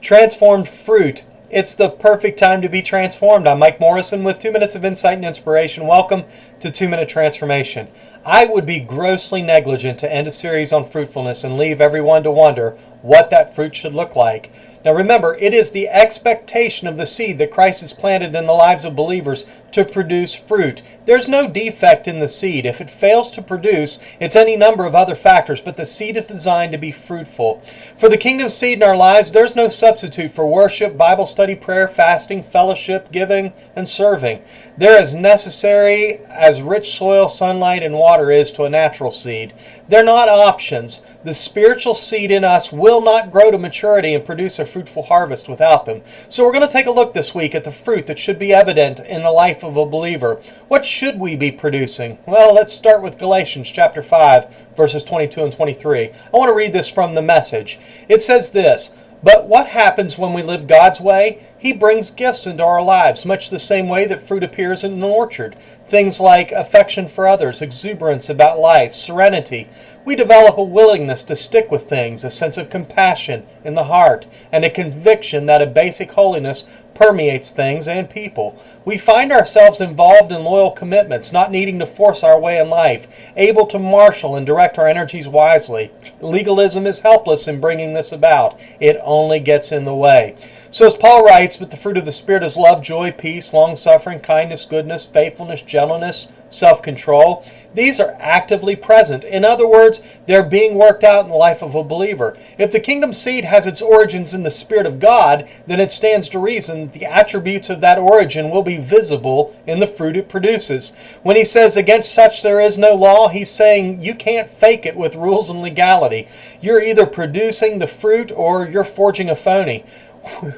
Transformed fruit. It's the perfect time to be transformed. I'm Mike Morrison with 2 minutes of insight and inspiration. Welcome to 2 Minute Transformation. I would be grossly negligent to end a series on fruitfulness and leave everyone to wonder what that fruit should look like. Now remember, it is the expectation of the seed that Christ has planted in the lives of believers to produce fruit. There's no defect in the seed. If it fails to produce, it's any number of other factors, but the seed is designed to be fruitful. For the kingdom seed in our lives, there's no substitute for worship, Bible study, prayer, fasting, fellowship, giving, and serving. They're as necessary as rich soil, sunlight, and water is to a natural seed. They're not options. The spiritual seed in us will not grow to maturity and produce a fruitful harvest without them. So we're going to take a look this week at the fruit that should be evident in the life of a believer. What should we be producing? Well, let's start with Galatians chapter 5, verses 22 and 23. I want to read this from the Message. It says this, "But what happens when we live God's way? He brings gifts into our lives, much the same way that fruit appears in an orchard. Things like affection for others, exuberance about life, serenity. We develop a willingness to stick with things, a sense of compassion in the heart, and a conviction that a basic holiness permeates things and people. We find ourselves involved in loyal commitments, not needing to force our way in life, able to marshal and direct our energies wisely. Legalism is helpless in bringing this about. It only gets in the way." So as Paul writes, "But the fruit of the Spirit is love, joy, peace, long-suffering, kindness, goodness, faithfulness, gentleness, self-control." These are actively present. In other words, they're being worked out in the life of a believer. If the kingdom seed has its origins in the Spirit of God, then it stands to reason that the attributes of that origin will be visible in the fruit it produces. When he says, "Against such there is no law," he's saying you can't fake it with rules and legality. You're either producing the fruit or you're forging a phony.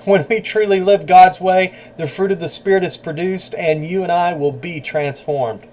When we truly live God's way, the fruit of the Spirit is produced and you and I will be transformed.